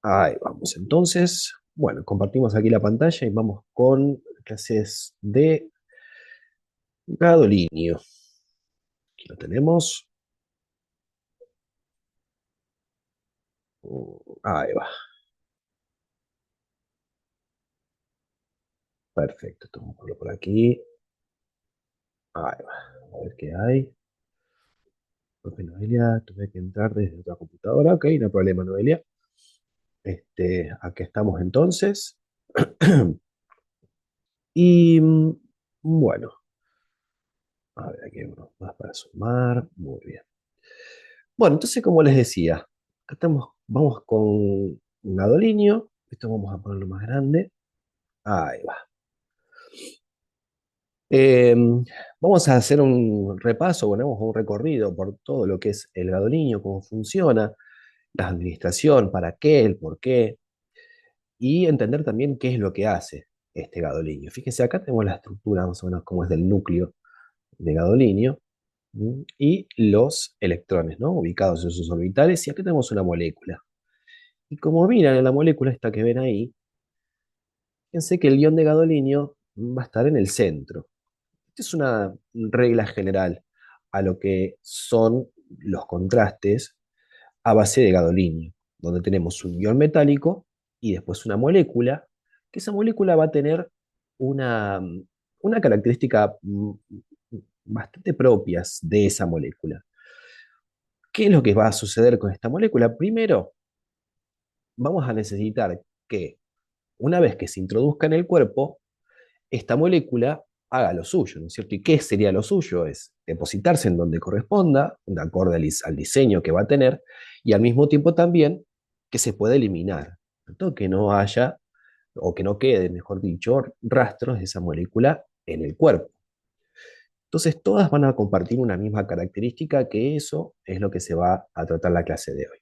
Ahí vamos entonces. Bueno, compartimos aquí la pantalla y vamos con clases de gadolinio. Aquí lo tenemos. Ahí va. Perfecto. Tomémoslo por aquí. Ahí va. A ver qué hay. Ok, Noelia, tuve que entrar desde otra computadora. Ok, no hay problema, Noelia. Aquí estamos entonces. Y bueno, a ver, aquí hay uno más para sumar. Muy bien. Bueno, entonces, como les decía, acá estamos, vamos con un gadolinio. Esto vamos a ponerlo más grande. Ahí va. Eh, Vamos a hacer un repaso, bueno, un recorrido por todo lo que es el gadolinio, cómo funciona, la administración, para qué, el por qué, y entender también qué es lo que hace este gadolinio. Fíjense, acá tenemos la estructura, más o menos, como es del núcleo de gadolinio, y los electrones, ¿no? Ubicados en sus orbitales, y acá tenemos una molécula. Y como miran en la molécula esta que ven ahí, fíjense que el ion de gadolinio va a estar en el centro. Esta es una regla general a lo que son los contrastes a base de gadolinio, donde tenemos un ion metálico y después una molécula, que esa molécula va a tener una, una característica bastante propias de esa molécula. ¿Qué es lo que va a suceder con esta molécula? Primero, vamos a necesitar que una vez que se introduzca en el cuerpo, esta molécula haga lo suyo, ¿no es cierto? ¿Y qué sería lo suyo? Es depositarse en donde corresponda, de acuerdo al diseño que va a tener, y al mismo tiempo también que se pueda eliminar, ¿cierto? Que no haya, o que no quede, mejor dicho, rastros de esa molécula en el cuerpo. Entonces, todas van a compartir una misma característica, que eso es lo que se va a tratar la clase de hoy.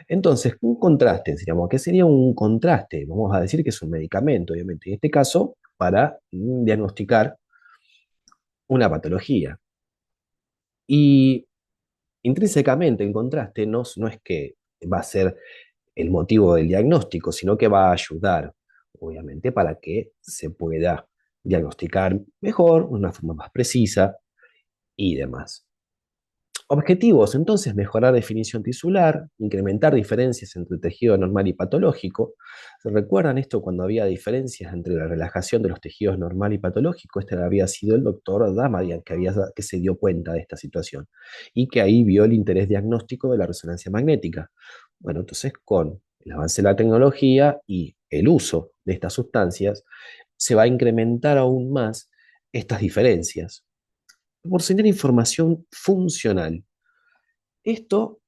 Entonces, un contraste, diríamos, ¿qué sería un contraste? Vamos a decir que es un medicamento, obviamente, en este caso, para diagnosticar una patología. Y intrínsecamente el contraste no es que va a ser el motivo del diagnóstico, sino que va a ayudar, obviamente, para que se pueda diagnosticar mejor, de una forma más precisa y demás. Objetivos, entonces, mejorar definición tisular, incrementar diferencias entre tejido normal y patológico. ¿Se recuerdan esto cuando había diferencias entre la relajación de los tejidos normal y patológico? Este había sido el doctor Damadian que se dio cuenta de esta situación y que ahí vio el interés diagnóstico de la resonancia magnética. Bueno, entonces con el avance de la tecnología y el uso de estas sustancias, se va a incrementar aún más estas diferencias. Proporcionar información funcional. Esto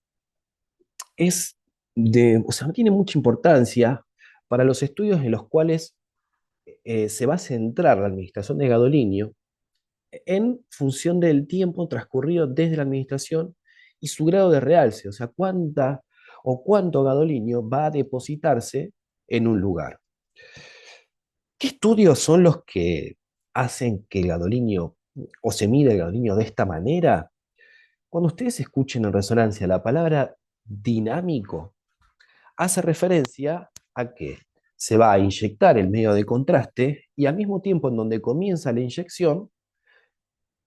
o sea, no tiene mucha importancia para los estudios en los cuales se va a centrar la administración de gadolinio en función del tiempo transcurrido desde la administración y su grado de realce, o sea, cuánta o cuánto gadolinio va a depositarse en un lugar. ¿Qué estudios son los que hacen que el gadolinio o se mide el gadolinio de esta manera? Cuando ustedes escuchen en resonancia la palabra dinámico, hace referencia a que se va a inyectar el medio de contraste y al mismo tiempo en donde comienza la inyección,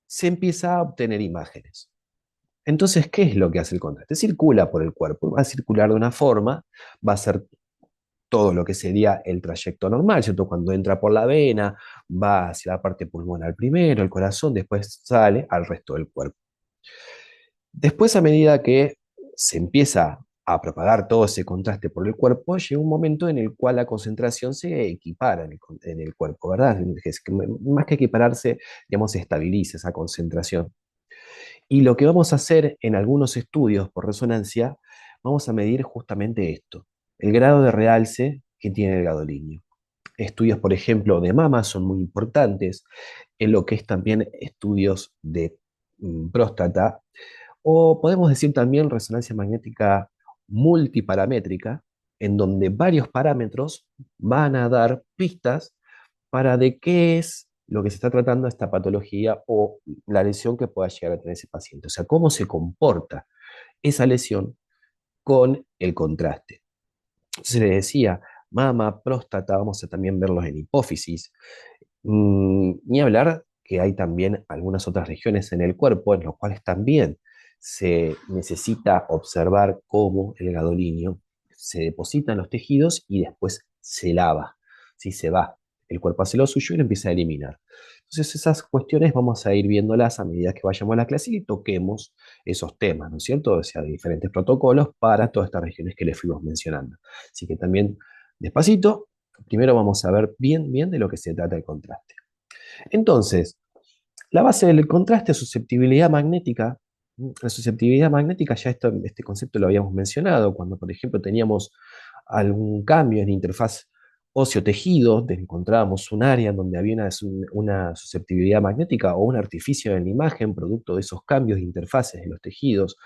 se empieza a obtener imágenes. Entonces, ¿qué es lo que hace el contraste? Circula por el cuerpo, va a circular de una forma, va a ser todo lo que sería el trayecto normal, ¿cierto? Cuando entra por la vena, va hacia la parte pulmonar primero, el corazón, después sale al resto del cuerpo. Después, a medida que se empieza a propagar todo ese contraste por el cuerpo, llega un momento en el cual la concentración se equipara en el cuerpo, ¿verdad? Es que más que equipararse, digamos, se estabiliza esa concentración. Y lo que vamos a hacer en algunos estudios por resonancia, vamos a medir justamente esto, el grado de realce que tiene el gadolinio. Estudios, por ejemplo, de mama son muy importantes, en lo que es también estudios de próstata, o podemos decir también resonancia magnética multiparamétrica, en donde varios parámetros van a dar pistas para de qué es lo que se está tratando esta patología o la lesión que pueda llegar a tener ese paciente. O sea, cómo se comporta esa lesión con el contraste. Se le decía mama, próstata, vamos a también verlos en hipófisis. Ni hablar que hay también algunas otras regiones en el cuerpo en los cuales también se necesita observar cómo el gadolinio se deposita en los tejidos y después se lava, si se va. El cuerpo hace lo suyo y lo empieza a eliminar. Entonces esas cuestiones vamos a ir viéndolas a medida que vayamos a la clase y toquemos esos temas, ¿no es cierto? O sea, de diferentes protocolos para todas estas regiones que les fuimos mencionando. Así que también, despacito, primero vamos a ver bien, bien de lo que se trata el contraste. Entonces, la base del contraste es susceptibilidad magnética. La susceptibilidad magnética, ya este concepto lo habíamos mencionado, cuando por ejemplo teníamos algún cambio en la interfaz óseo-tejido, encontrábamos un área en donde había una susceptibilidad magnética o un artificio en la imagen, producto de esos cambios de interfaces en los tejidos.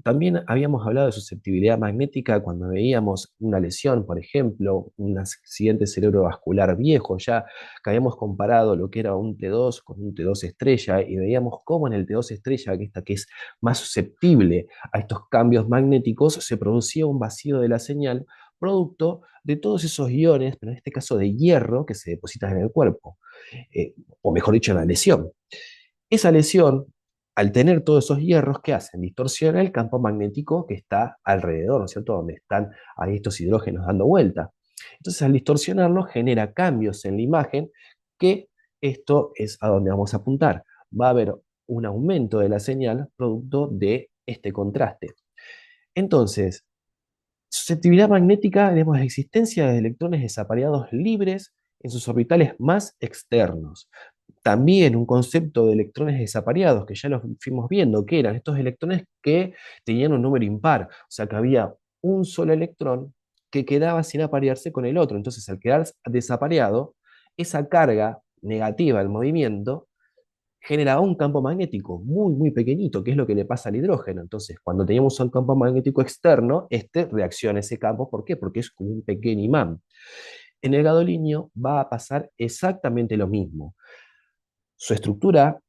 También habíamos hablado de susceptibilidad magnética cuando veíamos una lesión, por ejemplo, un accidente cerebrovascular viejo, ya que habíamos comparado lo que era un T2 con un T2 estrella y veíamos cómo en el T2 estrella, que es más susceptible a estos cambios magnéticos, se producía un vacío de la señal producto de todos esos iones, pero en este caso de hierro, que se depositan en el cuerpo, o mejor dicho, en la lesión. Esa lesión, al tener todos esos hierros, ¿qué hacen? Distorsiona el campo magnético que está alrededor, ¿no es cierto? Donde están ahí estos hidrógenos dando vuelta. Entonces, al distorsionarlo, genera cambios en la imagen, que esto es a donde vamos a apuntar. Va a haber un aumento de la señal producto de este contraste. Entonces, susceptibilidad magnética, tenemos la existencia de electrones desapareados libres en sus orbitales más externos. También un concepto de electrones desapareados, que ya lo fuimos viendo, que eran estos electrones que tenían un número impar, o sea que había un solo electrón que quedaba sin aparearse con el otro. Entonces, al quedar desapareado, esa carga negativa del movimiento generaba un campo magnético muy, muy pequeñito, que es lo que le pasa al hidrógeno. Entonces, cuando teníamos un campo magnético externo, este reacciona a ese campo. ¿Por qué? Porque es como un pequeño imán. En el gadolinio va a pasar exactamente lo mismo. Su estructura,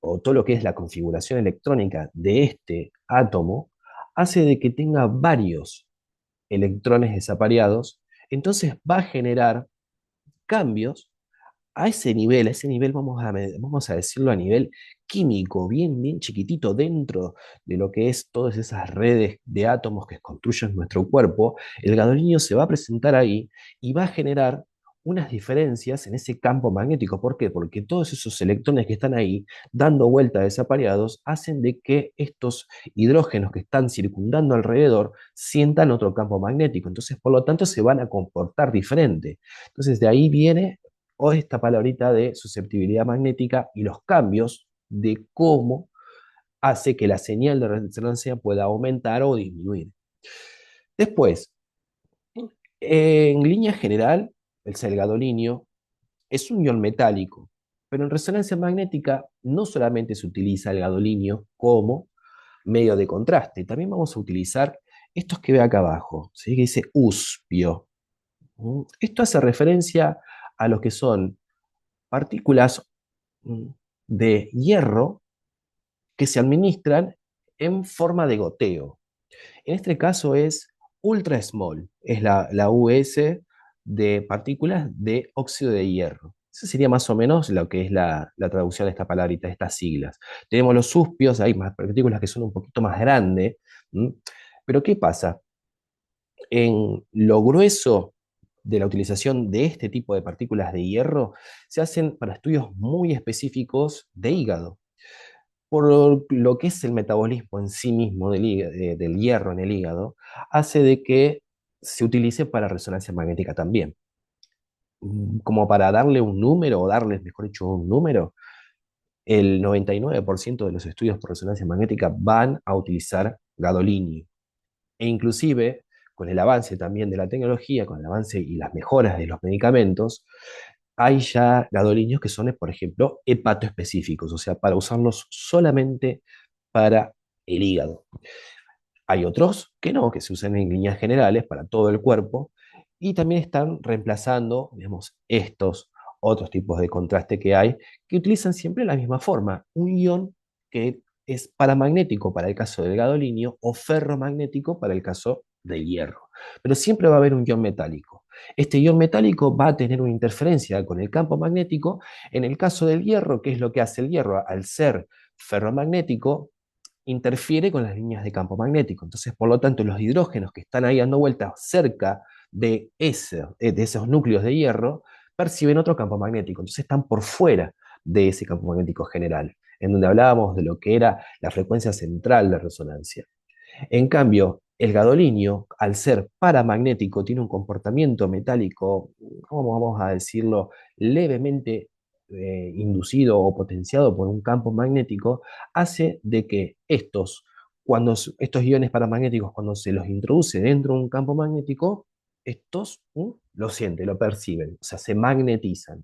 o todo lo que es la configuración electrónica de este átomo, hace de que tenga varios electrones desapareados, entonces va a generar cambios a ese nivel vamos a decirlo a nivel químico, bien, bien chiquitito, dentro de lo que es todas esas redes de átomos que construyen nuestro cuerpo, el gadolinio se va a presentar ahí y va a generar unas diferencias en ese campo magnético. ¿Por qué? Porque todos esos electrones que están ahí dando vueltas desapareados hacen de que estos hidrógenos que están circundando alrededor sientan otro campo magnético. Entonces, por lo tanto, se van a comportar diferente. Entonces, de ahí viene o esta palabrita de susceptibilidad magnética y los cambios de cómo hace que la señal de resonancia pueda aumentar o disminuir. Después, en línea general, el selgadolinio es un ion metálico, pero en resonancia magnética no solamente se utiliza el gadolinio como medio de contraste, también vamos a utilizar estos que ve acá abajo, ¿sí? Que dice uspio. Esto hace referencia a lo que son partículas mm, de hierro que se administran en forma de goteo. En este caso es ultra small, es la US de partículas de óxido de hierro. Eso sería más o menos lo que es la traducción de esta palabrita, de estas siglas. Tenemos los suspios, hay más partículas que son un poquito más grandes. Pero ¿qué pasa? En lo grueso de la utilización de este tipo de partículas de hierro se hacen para estudios muy específicos de hígado, por lo que es el metabolismo en sí mismo del hierro en el hígado, hace de que se utilice para resonancia magnética también. Como para darle un número, o darles, mejor dicho, un número, el 99% de los estudios por resonancia magnética van a utilizar gadolinio. E inclusive, con el avance también de la tecnología, con el avance y las mejoras de los medicamentos, hay ya gadolinios que son, por ejemplo, hepatoespecíficos, o sea, para usarlos solamente para el hígado. Hay otros que no, que se usan en líneas generales para todo el cuerpo y también están reemplazando, digamos, estos otros tipos de contraste que hay, que utilizan siempre la misma forma, un ion que es paramagnético para el caso del gadolinio o ferromagnético para el caso del hierro. pero siempre va a haber un ion metálico. Este ion metálico va a tener una interferencia con el campo magnético. En el caso del hierro, ¿qué es lo que hace el hierro? Al ser ferromagnético, interfiere con las líneas de campo magnético. Entonces, por lo tanto, los hidrógenos que están ahí dando vueltas cerca de esos núcleos de hierro perciben otro campo magnético. Entonces, están por fuera de ese campo magnético general, en donde hablábamos de lo que era la frecuencia central de resonancia. En cambio, el gadolinio, al ser paramagnético, tiene un comportamiento metálico, ¿cómo vamos a decirlo?, levemente inducido o potenciado por un campo magnético, hace de que estos iones paramagnéticos, cuando se los introduce dentro de un campo magnético, estos lo sienten, lo perciben, o sea, se magnetizan.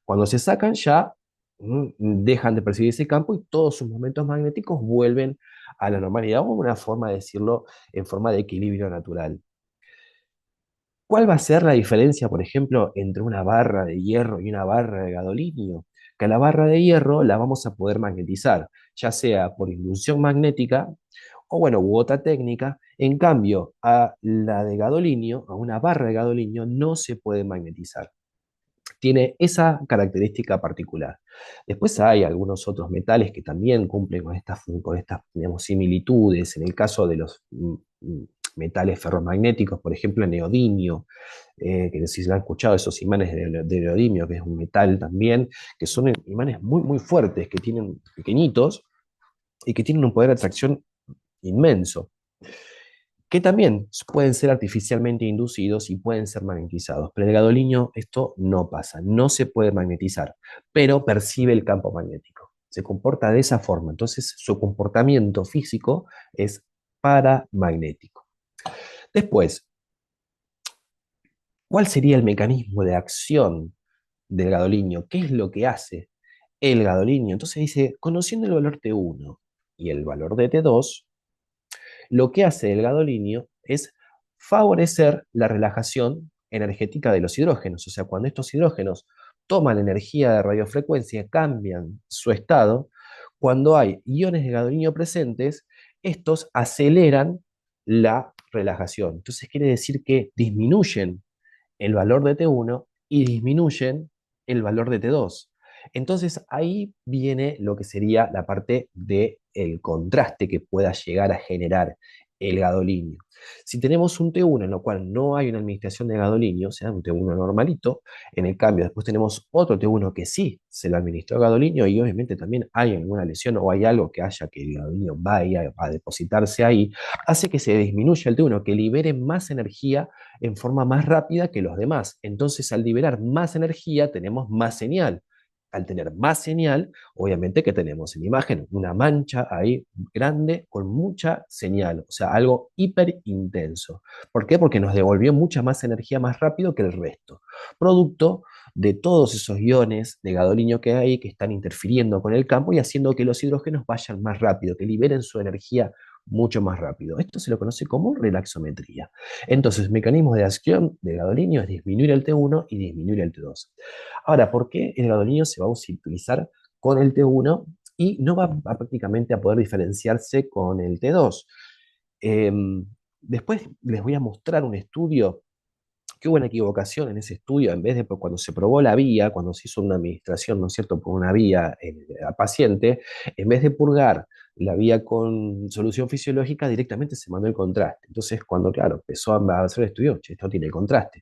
Cuando se sacan ya dejan de percibir ese campo y todos sus momentos magnéticos vuelven a la normalidad, o una forma de decirlo en forma de equilibrio natural. ¿Cuál va a ser la diferencia, por ejemplo, entre una barra de hierro y una barra de gadolinio? Que la barra de hierro la vamos a poder magnetizar, ya sea por inducción magnética o bueno, u otra técnica. En cambio, a la de gadolinio, a una barra de gadolinio, no se puede magnetizar. Tiene esa característica particular. Después hay algunos otros metales que también cumplen con estas digamos, similitudes. En el caso de los metales ferromagnéticos, por ejemplo, el neodimio, que no sé si se han escuchado, esos imanes de neodimio, que es un metal también, que son imanes muy, muy fuertes, que tienen pequeñitos y que tienen un poder de atracción inmenso, que también pueden ser artificialmente inducidos y pueden ser magnetizados. Pero en el gadolinio esto no pasa, no se puede magnetizar, pero percibe el campo magnético. Se comporta de esa forma, entonces su comportamiento físico es paramagnético. Después, ¿cuál sería el mecanismo de acción del gadolinio? ¿Qué es lo que hace el gadolinio? Entonces dice, conociendo el valor T1 y el valor de T2, lo que hace el gadolinio es favorecer la relajación energética de los hidrógenos. O sea, cuando estos hidrógenos toman energía de radiofrecuencia, cambian su estado, cuando hay iones de gadolinio presentes, estos aceleran la relajación. Entonces quiere decir que disminuyen el valor de T1 y disminuyen el valor de T2. Entonces ahí viene lo que sería la parte del contraste que pueda llegar a generar el gadolinio. Si tenemos un T1 en lo cual no hay una administración de gadolinio, o sea, un T1 normalito, en el cambio después tenemos otro T1 que sí se lo administró gadolinio y obviamente también hay alguna lesión o hay algo que haya que el gadolinio vaya a depositarse ahí, hace que se disminuya el T1, que libere más energía en forma más rápida que los demás. Entonces, al liberar más energía, tenemos más señal. Al tener más señal, obviamente que tenemos en imagen una mancha ahí grande con mucha señal, o sea, algo hiper intenso. ¿Por qué? Porque nos devolvió mucha más energía más rápido que el resto. Producto de todos esos iones de gadolinio que hay que están interfiriendo con el campo y haciendo que los hidrógenos vayan más rápido, que liberen su energía mucho más rápido. Esto se lo conoce como relaxometría. Entonces, mecanismos de acción del gadolinio es disminuir el T1 y disminuir el T2. Ahora, ¿por qué el gadolinio se va a utilizar con el T1 y no va prácticamente a poder diferenciarse con el T2? Después les voy a mostrar un estudio que hubo una equivocación en ese estudio. En vez de cuando se probó la vía, cuando se hizo una administración, ¿no es cierto?, por una vía al paciente, en vez de purgar la vía con solución fisiológica, directamente se mandó el contraste. Entonces, cuando, claro, empezó a hacer el estudio, che, esto tiene contraste.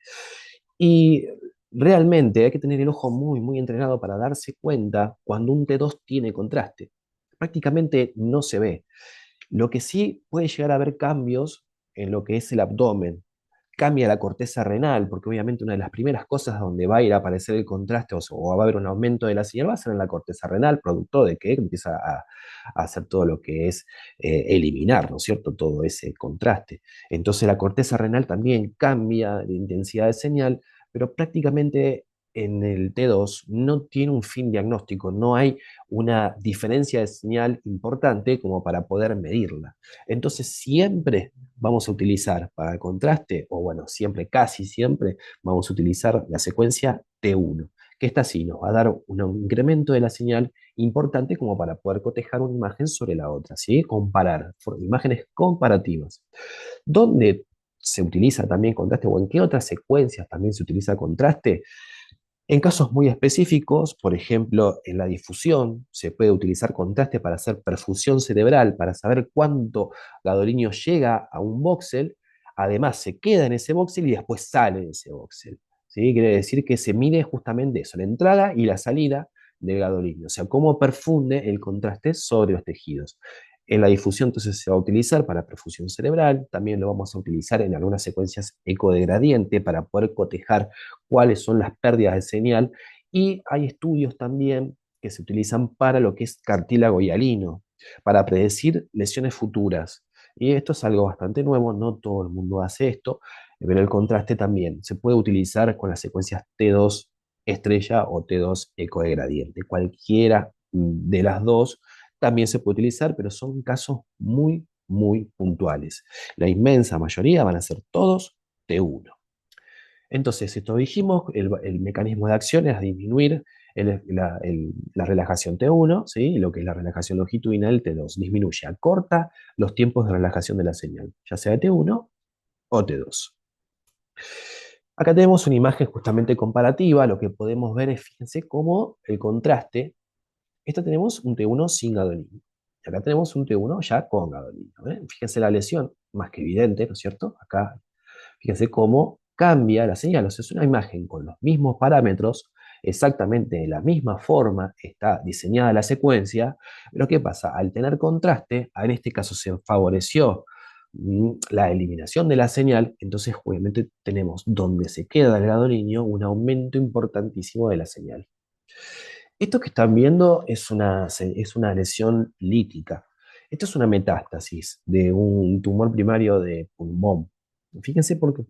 Y realmente hay que tener el ojo muy, muy entrenado para darse cuenta cuando un T2 tiene contraste. Prácticamente no se ve. Lo que sí puede llegar a haber cambios en lo que es el abdomen. Cambia la corteza renal, porque obviamente una de las primeras cosas donde va a ir a aparecer el contraste o va a haber un aumento de la señal va a ser en la corteza renal, producto de que empieza a hacer todo lo que es eliminar, ¿no es cierto?, todo ese contraste. Entonces la corteza renal también cambia de intensidad de señal, pero prácticamente en el T2 no tiene un fin diagnóstico, no hay una diferencia de señal importante como para poder medirla. Entonces siempre vamos a utilizar para el contraste, o bueno, siempre, casi siempre, vamos a utilizar la secuencia T1, que esta sí nos va a dar un incremento de la señal importante como para poder cotejar una imagen sobre la otra, ¿sí? Comparar, imágenes comparativas. ¿Dónde se utiliza también contraste o en qué otras secuencias también se utiliza contraste? En casos muy específicos, por ejemplo, en la difusión, se puede utilizar contraste para hacer perfusión cerebral, para saber cuánto gadolinio llega a un voxel, además se queda en ese voxel y después sale de ese voxel. ¿Sí? Quiere decir que se mide justamente eso, la entrada y la salida del gadolinio, o sea, cómo perfunde el contraste sobre los tejidos. En la difusión entonces se va a utilizar para perfusión cerebral, también lo vamos a utilizar en algunas secuencias eco de gradiente para poder cotejar cuáles son las pérdidas de señal, y hay estudios también que se utilizan para lo que es cartílago hialino, para predecir lesiones futuras. Y esto es algo bastante nuevo, no todo el mundo hace esto, pero el contraste también se puede utilizar con las secuencias T2 estrella o T2 eco de gradiente. Cualquiera de las dos también se puede utilizar, pero son casos muy, muy puntuales. La inmensa mayoría van a ser todos T1. Entonces, esto dijimos, el mecanismo de acción es disminuir la relajación T1, ¿sí? Lo que es la relajación longitudinal T2. Disminuye, acorta los tiempos de relajación de la señal, ya sea T1 o T2. Acá tenemos una imagen justamente comparativa. Lo que podemos ver es, fíjense, cómo el contraste. Esto tenemos un T1 sin gadolinio. Y acá tenemos un T1 ya con gadolinio. Fíjense la lesión, más que evidente, ¿no es cierto? Acá fíjense cómo cambia la señal. O sea, es una imagen con los mismos parámetros, exactamente de la misma forma está diseñada la secuencia. Pero ¿qué pasa? Al tener contraste, en este caso se favoreció la eliminación de la señal, entonces obviamente tenemos donde se queda el grado niño un aumento importantísimo de la señal. Esto que están viendo es una lesión lítica. Esto es una metástasis de un tumor primario de pulmón. Fíjense porque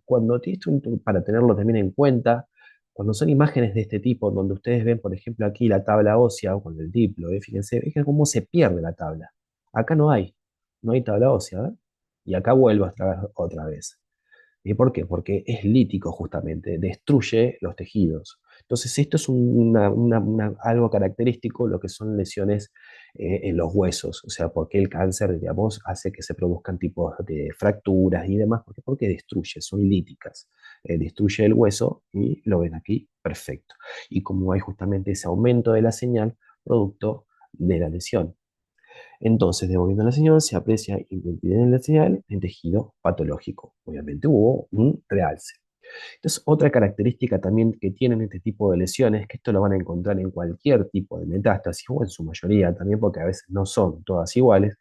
para tenerlo también en cuenta, cuando son imágenes de este tipo, donde ustedes ven, por ejemplo, aquí la tabla ósea o con el diplo, fíjense cómo se pierde la tabla. Acá no hay tabla ósea, ¿eh? Y acá vuelvo a traer otra vez. ¿Y por qué? Porque es lítico justamente, destruye los tejidos. Entonces, esto es algo característico, lo que son lesiones en los huesos, o sea, porque el cáncer, digamos, hace que se produzcan tipos de fracturas y demás, porque destruye, son líticas, destruye el hueso y lo ven aquí, perfecto. Y como hay justamente ese aumento de la señal, producto de la lesión. Entonces, devolviendo la señal, se aprecia intensidad en la señal en tejido patológico. Obviamente hubo un realce. Entonces, otra característica también que tienen este tipo de lesiones, que esto lo van a encontrar en cualquier tipo de metástasis, o en su mayoría también, porque a veces no son todas iguales,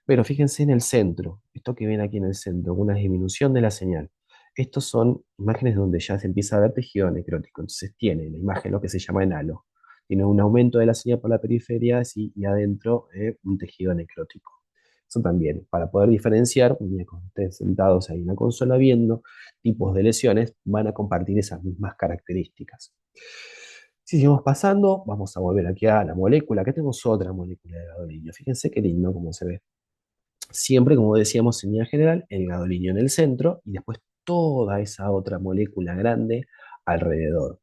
pero fíjense en el centro, esto que ven aquí en el centro, una disminución de la señal. Estos son imágenes donde ya se empieza a ver tejido necrótico. Entonces tiene la imagen lo que se llama en halo. Tiene un aumento de la señal por la periferia y adentro un tejido necrótico. Eso también, para poder diferenciar, un día cuando estén sentados ahí en la consola viendo tipos de lesiones, van a compartir esas mismas características. Si seguimos pasando, vamos a volver aquí a la molécula. Acá tenemos otra molécula de gadolinio. Fíjense qué lindo cómo se ve. Siempre, como decíamos en línea general, el gadolinio en el centro y después toda esa otra molécula grande alrededor.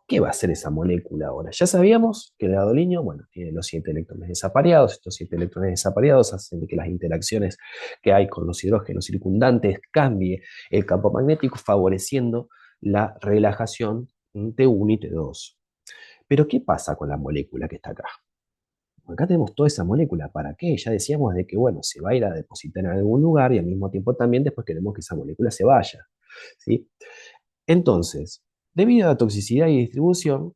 ¿Qué va a hacer esa molécula ahora? Ya sabíamos que el gadolinio, bueno, tiene los 7 electrones desapareados. Estos 7 electrones desapareados hacen que las interacciones que hay con los hidrógenos circundantes cambie el campo magnético, favoreciendo la relajación T1 y T2. Pero ¿qué pasa con la molécula que está acá? Acá tenemos toda esa molécula. ¿Para qué? Ya decíamos de que, bueno, se va a ir a depositar en algún lugar y al mismo tiempo también después queremos que esa molécula se vaya. ¿Sí? Entonces, debido a la toxicidad y distribución,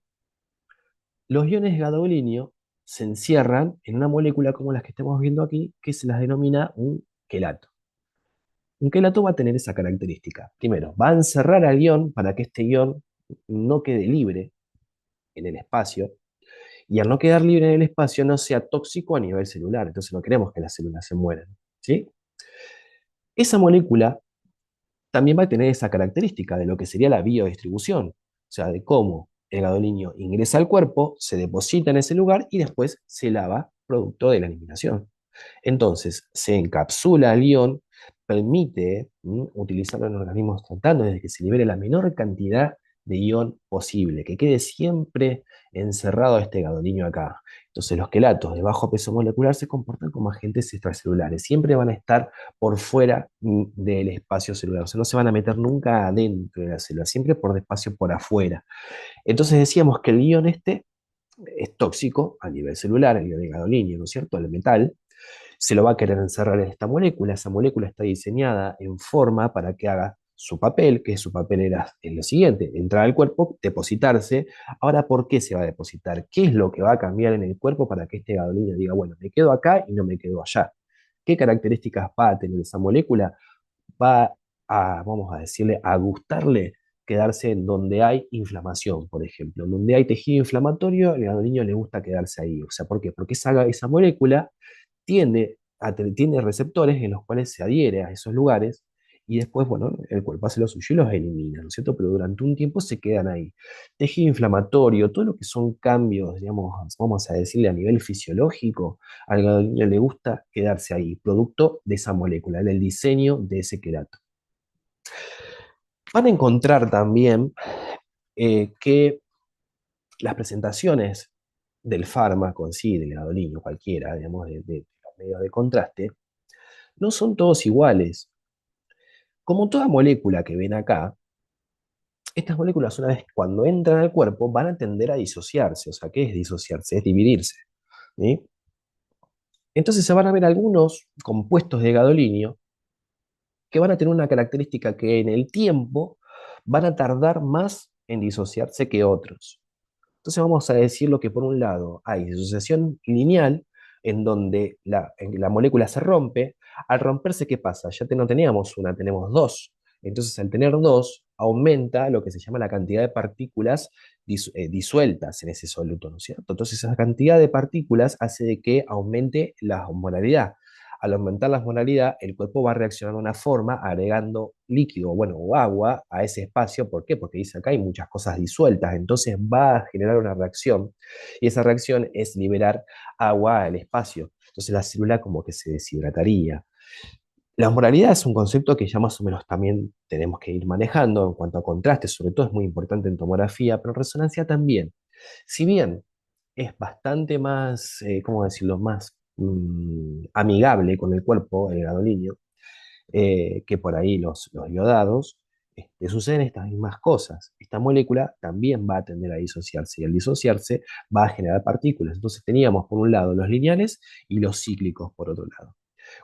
los iones gadolinio se encierran en una molécula como las que estamos viendo aquí, que se las denomina un quelato. Un quelato va a tener esa característica. Primero, va a encerrar al ion para que este ion no quede libre en el espacio, y al no quedar libre en el espacio no sea tóxico a nivel celular. Entonces no queremos que las células se mueran. ¿Sí? Esa molécula también va a tener esa característica de lo que sería la biodistribución, o sea, de cómo el gadolinio ingresa al cuerpo, se deposita en ese lugar y después se lava producto de la eliminación. Entonces, se encapsula al ion, permite utilizarlo en organismos tratando desde que se libere la menor cantidad de ion posible, que quede siempre encerrado este gadolinio acá. Entonces los quelatos de bajo peso molecular se comportan como agentes extracelulares, siempre van a estar por fuera del espacio celular, o sea, no se van a meter nunca adentro de la célula, siempre por espacio por afuera. Entonces decíamos que el ion este es tóxico a nivel celular, el ion de gadolinio, ¿no es cierto? El metal se lo va a querer encerrar en esta molécula. Esa molécula está diseñada en forma para que haga su papel, que su papel era es lo siguiente, entrar al cuerpo, depositarse. Ahora, ¿por qué se va a depositar? ¿Qué es lo que va a cambiar en el cuerpo para que este gadolinio diga, bueno, me quedo acá y no me quedo allá? ¿Qué características va a tener esa molécula? Va a, vamos a decirle, a gustarle quedarse en donde hay inflamación, por ejemplo. En donde hay tejido inflamatorio, el gadolinio le gusta quedarse ahí. O sea, ¿por qué? Porque esa molécula tiene receptores en los cuales se adhiere a esos lugares y después, bueno, el cuerpo hace lo suyo y los elimina, ¿no es cierto? Pero durante un tiempo se quedan ahí. Tejido inflamatorio, todo lo que son cambios, digamos, vamos a decirle a nivel fisiológico, al niño le gusta quedarse ahí, producto de esa molécula, del diseño de ese querato. Van a encontrar también que las presentaciones del fármaco en sí, del gadolinio, cualquiera, digamos, de los medios de contraste, no son todos iguales. Como toda molécula que ven acá, estas moléculas una vez cuando entran al cuerpo van a tender a disociarse. O sea, ¿qué es disociarse? Es dividirse. ¿Sí? Entonces se van a ver algunos compuestos de gadolinio que van a tener una característica que en el tiempo van a tardar más en disociarse que otros. Entonces vamos a decir lo que por un lado hay disociación lineal, en donde la molécula se rompe. Al romperse, ¿qué pasa? No teníamos una, tenemos dos. Entonces al tener dos, aumenta lo que se llama la cantidad de partículas disueltas en ese soluto, ¿no es cierto? Entonces esa cantidad de partículas hace de que aumente la osmolaridad. Al aumentar la osmolaridad, el cuerpo va a reaccionar de una forma agregando líquido, bueno, o agua a ese espacio. ¿Por qué? Porque dice acá hay muchas cosas disueltas, entonces va a generar una reacción y esa reacción es liberar agua al espacio. Entonces la célula como que se deshidrataría. La osmolaridad es un concepto que ya más o menos también tenemos que ir manejando en cuanto a contrastes, sobre todo es muy importante en tomografía, pero en resonancia también. Si bien es bastante más, ¿cómo decirlo?, más amigable con el cuerpo, el gadolinio, que por ahí los iodados, suceden estas mismas cosas. Esta molécula también va a tender a disociarse y al disociarse va a generar partículas. Entonces teníamos por un lado los lineales y los cíclicos por otro lado.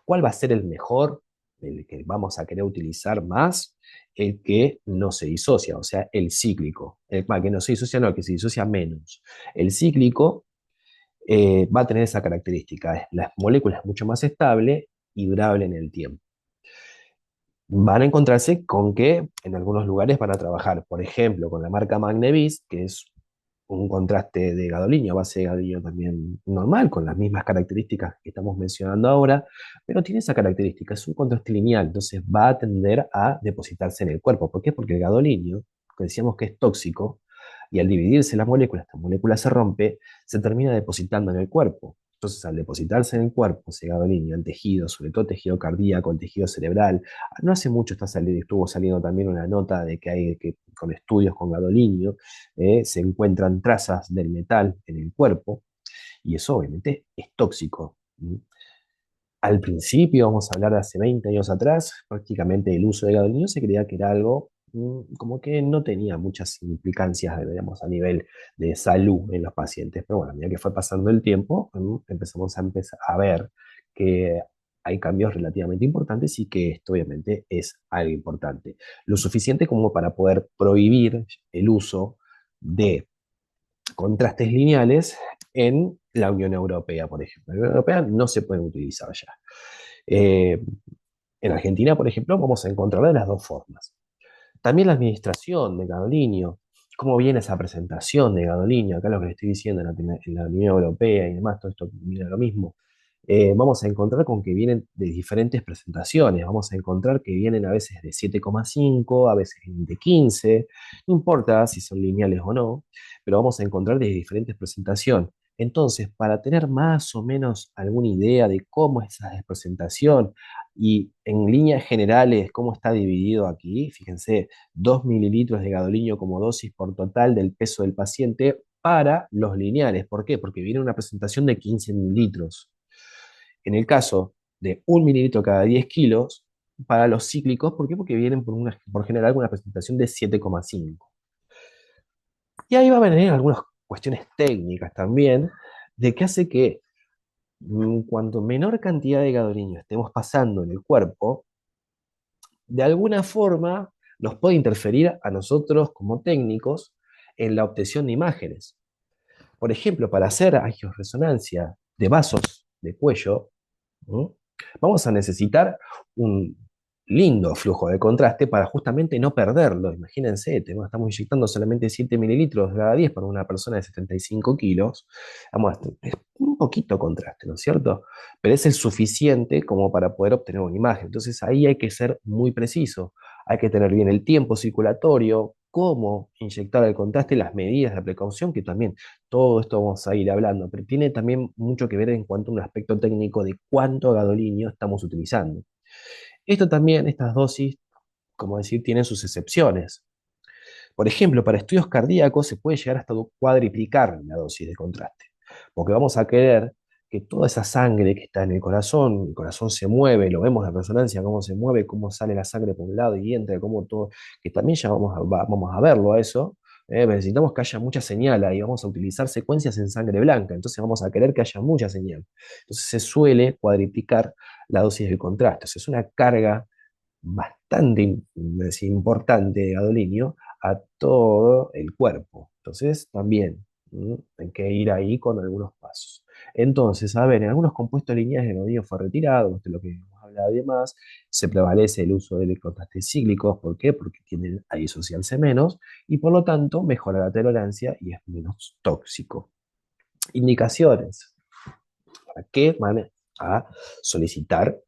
¿Cuál va a ser el mejor? El que vamos a querer utilizar más, el que no se disocia, o sea, el cíclico. El que no se disocia, no, el que se disocia menos. El cíclico va a tener esa característica. La molécula es mucho más estable y durable en el tiempo. Van a encontrarse con que en algunos lugares van a trabajar, por ejemplo, con la marca Magnevis, que es un contraste de gadolinio, base de gadolinio también normal, con las mismas características que estamos mencionando ahora, pero tiene esa característica, es un contraste lineal, entonces va a tender a depositarse en el cuerpo. ¿Por qué? Porque el gadolinio, que decíamos que es tóxico, y al dividirse la molécula, esta molécula se rompe, se termina depositando en el cuerpo. Entonces, al depositarse en el cuerpo, ese gadolinio, en tejido, sobre todo tejido cardíaco, en tejido cerebral, no hace mucho estuvo saliendo también una nota de que hay que, con estudios con gadolinio, se encuentran trazas del metal en el cuerpo, y eso obviamente es tóxico. Al principio, vamos a hablar de hace 20 años atrás, prácticamente el uso de gadolinio se creía que era algo como que no tenía muchas implicancias, digamos, a nivel de salud en los pacientes. Pero bueno, a medida que fue pasando el tiempo, empezamos a, empezar a ver que hay cambios relativamente importantes y que esto obviamente es algo importante. Lo suficiente como para poder prohibir el uso de contrastes lineales en la Unión Europea, por ejemplo. En la Unión Europea no se pueden utilizar ya. Eh, en Argentina, por ejemplo, vamos a encontrar de las dos formas. También la administración de gadolinio, cómo viene esa presentación de gadolinio, acá lo que le estoy diciendo en la Unión Europea y demás, todo esto viene a lo mismo. Vamos a encontrar con que vienen de diferentes presentaciones, vamos a encontrar que vienen a veces de 7,5, a veces de 15, no importa si son lineales o no, pero vamos a encontrar de diferentes presentaciones. Entonces, para tener más o menos alguna idea de cómo es esa presentación y en líneas generales cómo está dividido aquí, fíjense, 2 mililitros de gadolinio como dosis por total del peso del paciente, para los lineales. ¿Por qué? Porque viene una presentación de 15 mililitros. En el caso de 1 mililitro cada 10 kilos, para los cíclicos, ¿por qué? Porque vienen por general una presentación de 7,5. Y ahí va a venir algunas cuestiones técnicas también, de que hace que cuanto menor cantidad de gadolinium estemos pasando en el cuerpo, de alguna forma nos puede interferir a nosotros como técnicos en la obtención de imágenes. Por ejemplo, para hacer angioresonancia de vasos de cuello, ¿no? Vamos a necesitar un lindo flujo de contraste para justamente no perderlo. Imagínense, estamos inyectando solamente 7 mililitros cada 10 para una persona de 75 kilos. Vamos, es un poquito contraste, ¿no es cierto? Pero es el suficiente como para poder obtener una imagen. Entonces ahí hay que ser muy preciso. Hay que tener bien el tiempo circulatorio, cómo inyectar el contraste, las medidas de precaución, que también todo esto vamos a ir hablando, pero tiene también mucho que ver en cuanto a un aspecto técnico de cuánto gadolinio estamos utilizando. Esto también, estas dosis, como decir, tienen sus excepciones. Por ejemplo, para estudios cardíacos se puede llegar hasta cuadriplicar la dosis de contraste, porque vamos a querer que toda esa sangre que está en el corazón se mueve, lo vemos en resonancia, cómo se mueve, cómo sale la sangre por un lado y entra, cómo todo, que también ya vamos a verlo a eso. Necesitamos que haya mucha señal ahí, vamos a utilizar secuencias en sangre blanca, entonces vamos a querer que haya mucha señal. Entonces se suele cuadriplicar la dosis del contraste, o sea, es una carga bastante importante de gadolinio a todo el cuerpo. Entonces, también hay que ir ahí con algunos pasos. Entonces, a ver, en algunos compuestos lineales el gadolinio fue retirado, esto es lo que hemos hablado y demás, se prevalece el uso de contrastes cíclicos, ¿por qué? Porque tienden a disociarse menos y por lo tanto mejora la tolerancia y es menos tóxico. Indicaciones. ¿Para qué van a solicitar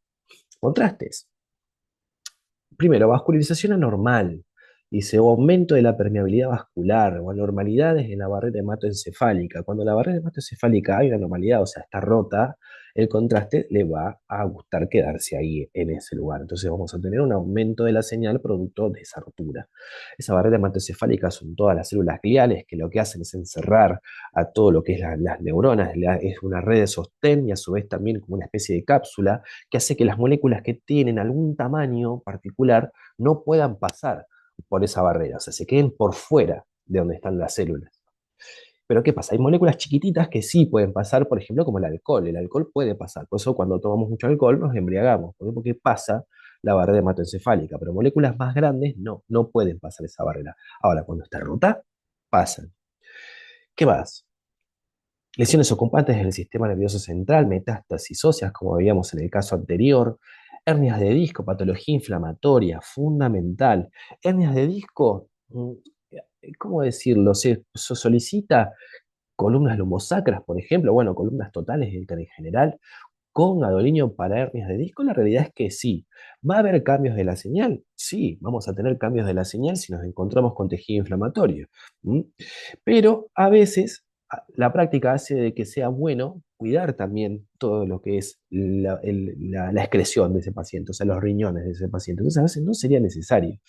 contrastes? Primero, vascularización anormal. Dice, o aumento de la permeabilidad vascular o anormalidades en la barrera hematoencefálica. Cuando la barrera hematoencefálica hay una anormalidad, o sea, está rota, el contraste le va a gustar quedarse ahí en ese lugar. Entonces vamos a tener un aumento de la señal producto de esa rotura. Esa barrera hematoencefálica son todas las células gliales que lo que hacen es encerrar a todo lo que es las neuronas, es una red de sostén y a su vez también como una especie de cápsula que hace que las moléculas que tienen algún tamaño particular no puedan pasar por esa barrera, o sea, se queden por fuera de donde están las células. Pero ¿qué pasa? Hay moléculas chiquititas que sí pueden pasar, por ejemplo, como el alcohol. El alcohol puede pasar, por eso cuando tomamos mucho alcohol nos embriagamos, porque pasa la barrera hematoencefálica, pero moléculas más grandes no pueden pasar esa barrera. Ahora, cuando está rota, pasan. ¿Qué más? Lesiones ocupantes en el sistema nervioso central, metástasis óseas, como veíamos en el caso anterior, hernias de disco, patología inflamatoria, fundamental. Hernias de disco, ¿cómo decirlo? Se solicita columnas lumbosacras, por ejemplo, bueno, columnas totales en general, con gadolinio para hernias de disco. La realidad es que sí. ¿Va a haber cambios de la señal? Sí, vamos a tener cambios de la señal si nos encontramos con tejido inflamatorio. ¿Mm? Pero a veces la práctica hace de que sea bueno cuidar también todo lo que es la excreción de ese paciente, o sea, los riñones de ese paciente. Entonces a veces no sería necesario.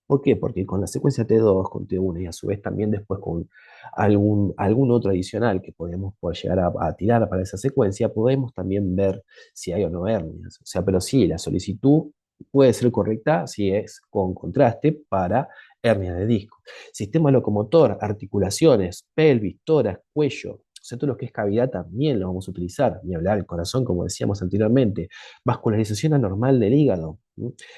¿Por qué? Porque con la secuencia T2, con T1 y a su vez también después con algún otro adicional que podemos poder llegar a tirar para esa secuencia, podemos también ver si hay o no hernias. O sea, pero sí, la solicitud puede ser correcta si es con contraste para hernia de disco. Sistema locomotor, articulaciones, pelvis, tórax, cuello. O sea, todo lo que es cavidad también lo vamos a utilizar, ni hablar del corazón, como decíamos anteriormente. Vascularización anormal del hígado.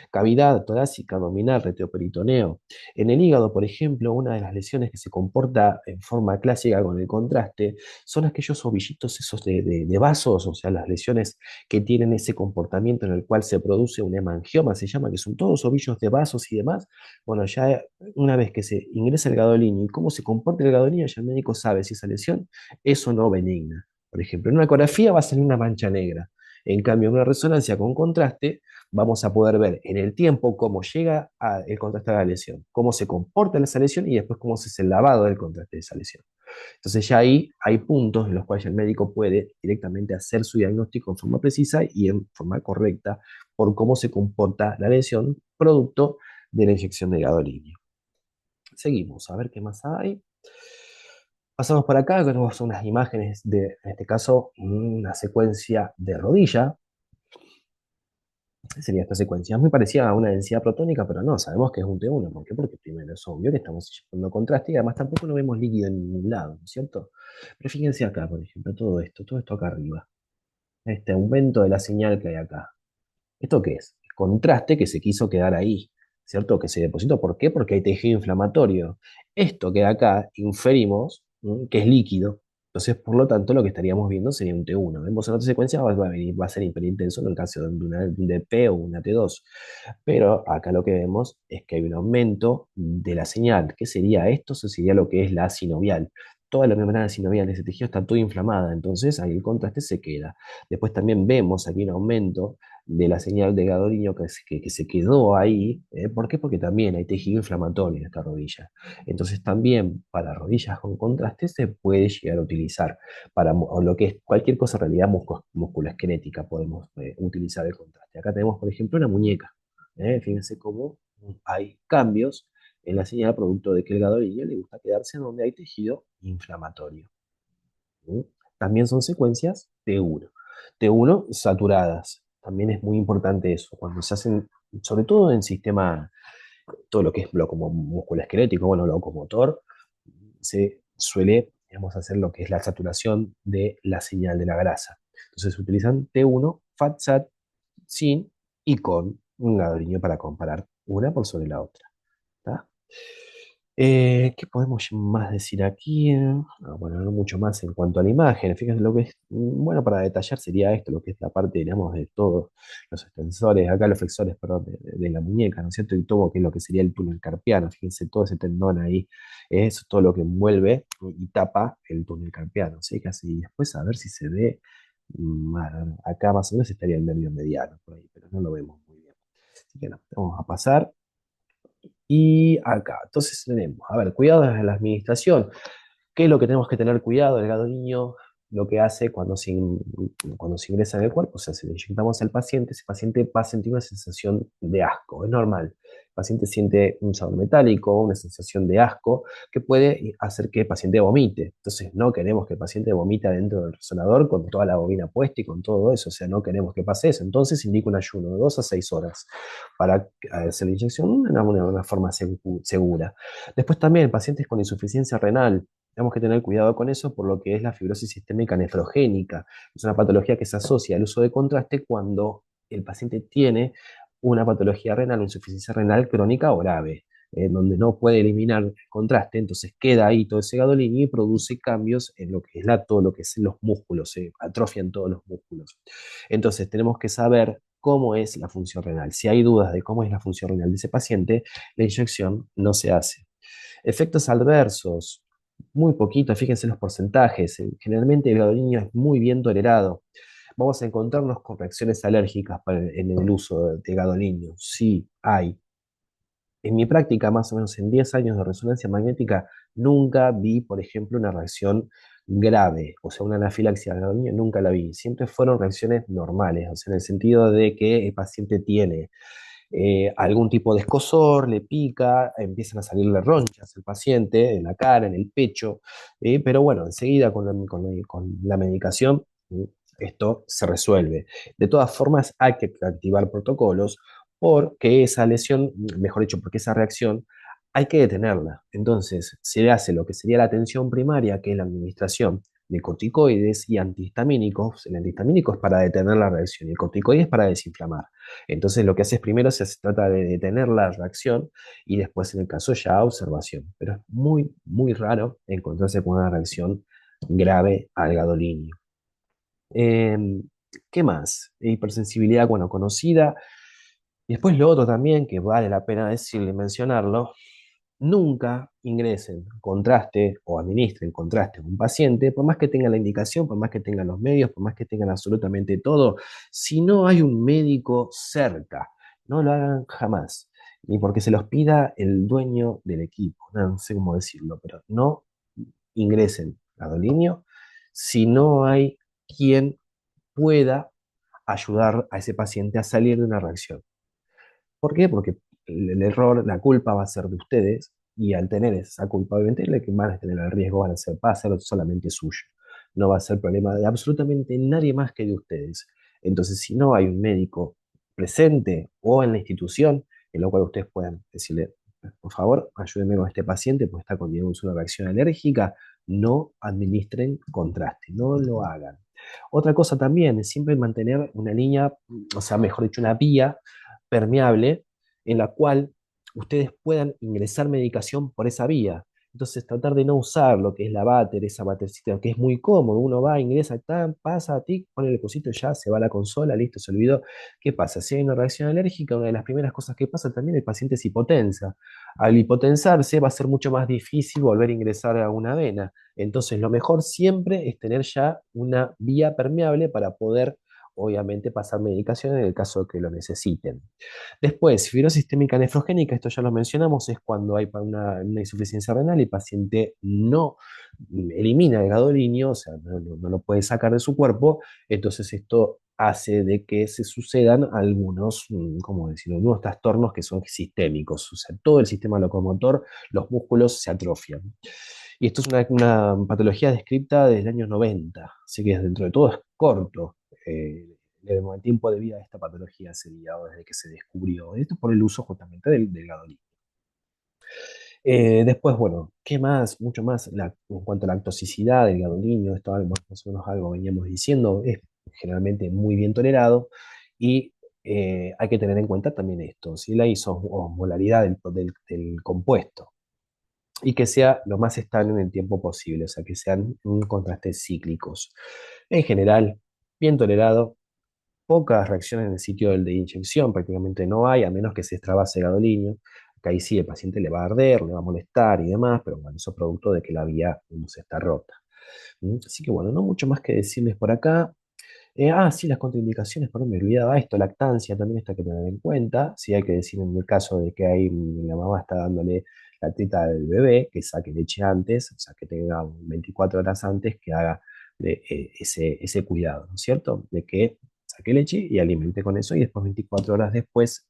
Cavidad torácica, abdominal, retroperitoneo. En el hígado, por ejemplo, una de las lesiones que se comporta en forma clásica con el contraste son aquellos ovillitos esos de vasos, o sea, las lesiones que tienen ese comportamiento en el cual se produce un hemangioma, se llama, que son todos ovillos de vasos y demás. Bueno, ya una vez que se ingresa el gadolinio y cómo se comporta el gadolinio, ya el médico sabe si esa lesión es o no benigna. Por ejemplo, en una ecografía va a salir una mancha negra. En cambio, en una resonancia con contraste, vamos a poder ver en el tiempo cómo llega el contraste a la lesión, cómo se comporta esa lesión y después cómo se hace el lavado del contraste de esa lesión. Entonces ya ahí hay puntos en los cuales el médico puede directamente hacer su diagnóstico en forma precisa y en forma correcta por cómo se comporta la lesión producto de la inyección de gadolinio. Seguimos, a ver qué más hay. Pasamos por acá, que tenemos unas imágenes de, en este caso, una secuencia de rodilla. Sería esta secuencia. Es muy parecida a una densidad protónica, pero no, sabemos que es un T1. ¿Por qué? Porque primero es obvio que estamos inyectando contraste y además tampoco no vemos líquido en ningún lado, ¿no es cierto? Pero fíjense acá, por ejemplo, todo esto acá arriba. Este aumento de la señal que hay acá. ¿Esto qué es? Contraste que se quiso quedar ahí, ¿cierto? Que se depositó. ¿Por qué? Porque hay tejido inflamatorio. Esto que acá inferimos, que es líquido. Entonces, por lo tanto, lo que estaríamos viendo sería un T1. Vemos en otra secuencia, va a ser hiperintenso en el caso de un DP o una T2. Pero acá lo que vemos es que hay un aumento de la señal. ¿Qué sería esto? Eso sería lo que es la sinovial. Toda la membrana sinovial de ese tejido está toda inflamada, entonces ahí el contraste se queda. Después también vemos aquí un aumento de la señal de Gadolinium que se quedó ahí. ¿Por qué? Porque también hay tejido inflamatorio en esta rodilla. Entonces también para rodillas con contraste se puede llegar a utilizar. O lo que es cualquier cosa en realidad musculoesquelética podemos utilizar el contraste. Acá tenemos, por ejemplo, una muñeca. Fíjense cómo hay cambios en la señal producto de que el gadolinium le gusta quedarse donde hay tejido inflamatorio. ¿Sí? También son secuencias T1. T1 saturadas. También es muy importante eso. Cuando se hacen, sobre todo en sistema, todo lo que es como músculo esquelético, bueno, locomotor, se suele, digamos, hacer lo que es la saturación de la señal de la grasa. Entonces se utilizan T1, FATSAT, sin y con un gadolinium para comparar una por sobre la otra. ¿Tá? ¿Qué podemos más decir aquí? Bueno, no mucho más en cuanto a la imagen. Fíjense lo que es, bueno, para detallar sería esto, lo que es la parte, digamos, de todos los extensores, acá los flexores, perdón, de la muñeca, ¿no es cierto? Y todo que es lo que sería el túnel carpiano. Fíjense todo ese tendón ahí, es todo lo que envuelve y tapa el túnel carpiano, ¿sí? Casi después a ver si se ve, acá más o menos estaría el nervio mediano, por ahí, pero no lo vemos muy bien. Así que no, vamos a pasar. Y acá, entonces tenemos, a ver, cuidados de la administración. ¿Qué es lo que tenemos que tener cuidado? El gado niño lo que hace cuando se ingresa en el cuerpo, o sea, si le inyectamos al paciente, ese paciente va a sentir una sensación de asco, es normal. El paciente siente un sabor metálico, una sensación de asco, que puede hacer que el paciente vomite. Entonces, no queremos que el paciente vomite dentro del resonador con toda la bobina puesta y con todo eso, o sea, no queremos que pase eso. Entonces, indica un ayuno de 2 a 6 horas para hacer la inyección de una forma segura. Después también, pacientes con insuficiencia renal, tenemos que tener cuidado con eso por lo que es la fibrosis sistémica nefrogénica. Es una patología que se asocia al uso de contraste cuando el paciente tiene una patología renal, una insuficiencia renal crónica o grave, donde no puede eliminar el contraste, entonces queda ahí todo ese gadolinio y produce cambios en lo que es todo lo que es los músculos, se atrofian todos los músculos. Entonces tenemos que saber cómo es la función renal. Si hay dudas de cómo es la función renal de ese paciente, la inyección no se hace. Efectos adversos, muy poquito, fíjense los porcentajes. Generalmente el gadolinio es muy bien tolerado. Vamos a encontrarnos con reacciones alérgicas en el uso de gadolinio. Sí, hay. En mi práctica, más o menos en 10 años de resonancia magnética, nunca vi, por ejemplo, una reacción grave, o sea, una anafilaxia al gadolinio, nunca la vi. Siempre fueron reacciones normales, o sea, en el sentido de que el paciente tiene algún tipo de escozor, le pica, empiezan a salirle ronchas al paciente en la cara, en el pecho, pero bueno, enseguida con la medicación esto se resuelve. De todas formas, hay que activar protocolos porque esa lesión, mejor dicho, porque esa reacción hay que detenerla. Entonces, se hace lo que sería la atención primaria, que es la administración de corticoides y antihistamínicos. El antihistamínico es para detener la reacción y el corticoide es para desinflamar. Entonces lo que haces primero se trata de detener la reacción y después en el caso ya observación. Pero es muy, muy raro encontrarse con una reacción grave al gadolinio. Eh, ¿Qué más? Hipersensibilidad, bueno, conocida. Y después lo otro también que vale la pena decirle y mencionarlo, nunca ingresen contraste o administren contraste a un paciente, por más que tengan la indicación, por más que tengan los medios, por más que tengan absolutamente todo, si no hay un médico cerca, no lo hagan jamás, ni porque se los pida el dueño del equipo, no sé cómo decirlo, pero no ingresen a Dolinio si no hay quien pueda ayudar a ese paciente a salir de una reacción. ¿Por qué? Porque el error, la culpa va a ser de ustedes Y al tener esa culpa, obviamente, lo que van a tener el riesgo va a ser solamente suyo. No va a ser problema de absolutamente nadie más que de ustedes. Entonces, si no hay un médico presente o en la institución, en lo cual ustedes puedan decirle, por favor, ayúdenme con este paciente, pues está con una reacción alérgica, no administren contraste, no lo hagan. Otra cosa también es siempre mantener una línea, o sea, mejor dicho, una vía permeable en la cual ustedes puedan ingresar medicación por esa vía. Entonces, tratar de no usar lo que es la váter, esa vátercita, que es muy cómodo. Uno va, ingresa, tan, pasa, tic, pone el cosito, ya se va a la consola, listo, se olvidó. ¿Qué pasa? Si hay una reacción alérgica, una de las primeras cosas que pasa también, el paciente se hipotensa. Al hipotensarse, va a ser mucho más difícil volver a ingresar a una vena. Entonces, lo mejor siempre es tener ya una vía permeable para poder, obviamente, pasar medicación en el caso de que lo necesiten. Después, fibrosis sistémica nefrogénica, esto ya lo mencionamos, es cuando hay una insuficiencia renal y el paciente no elimina el gadolinio, o sea, no lo puede sacar de su cuerpo, entonces esto hace de que se sucedan algunos, ¿cómo decirlo?, algunos trastornos que son sistémicos, o sea, todo el sistema locomotor, los músculos se atrofian. Y esto es una patología descrita desde el año 90, así que dentro de todo es corto. eh, el tiempo de vida de esta patología sería o desde que se descubrió. Esto por el uso justamente del gadolinio. Después, bueno, ¿qué más? Mucho más en cuanto a la toxicidad del gadolinio, esto más o menos algo veníamos diciendo, es generalmente muy bien tolerado y hay que tener en cuenta también esto, si la isosmolaridad del compuesto y que sea lo más estable en el tiempo posible, o sea, que sean contrastes cíclicos. En general, bien tolerado, pocas reacciones en el sitio del de inyección, prácticamente no hay, a menos que se extravase el gadolinio, que ahí sí el paciente le va a arder, le va a molestar y demás, pero bueno, eso es producto de que la vía no se está rota. Así que bueno, no mucho más que decirles por acá. Sí, las contraindicaciones, perdón, me olvidaba esto, lactancia también está que tener en cuenta. Sí, hay que decir en el caso de que la mamá está dándole la teta al bebé, que saque leche antes, o sea, que tenga 24 horas antes que haga ese cuidado, ¿no es cierto? De que saque leche y alimente con eso, y después 24 horas después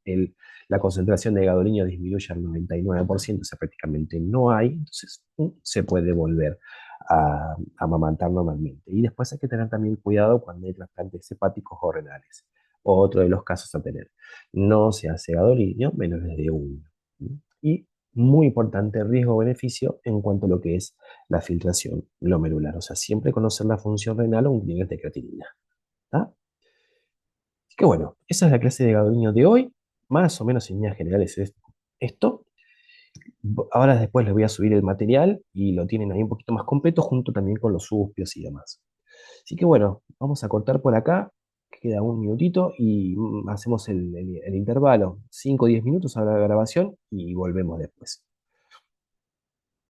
la concentración de gadolinio disminuye al 99%, o sea, prácticamente no hay, entonces se puede volver a amamantar normalmente. Y después hay que tener también cuidado cuando hay trasplantes hepáticos o renales. Otro de los casos a tener. No se hace gadolinio menores de 1. Y muy importante riesgo-beneficio en cuanto a lo que es la filtración glomerular. O sea, siempre conocer la función renal o un nivel de creatinina. ¿Tá? Así que bueno, esa es la clase de gadolinio de hoy. Más o menos en líneas generales es esto. Ahora después les voy a subir el material y lo tienen ahí un poquito más completo junto también con los suspios y demás. Así que bueno, vamos a cortar por acá, queda un minutito y hacemos el intervalo, 5 o 10 minutos a la grabación y volvemos después.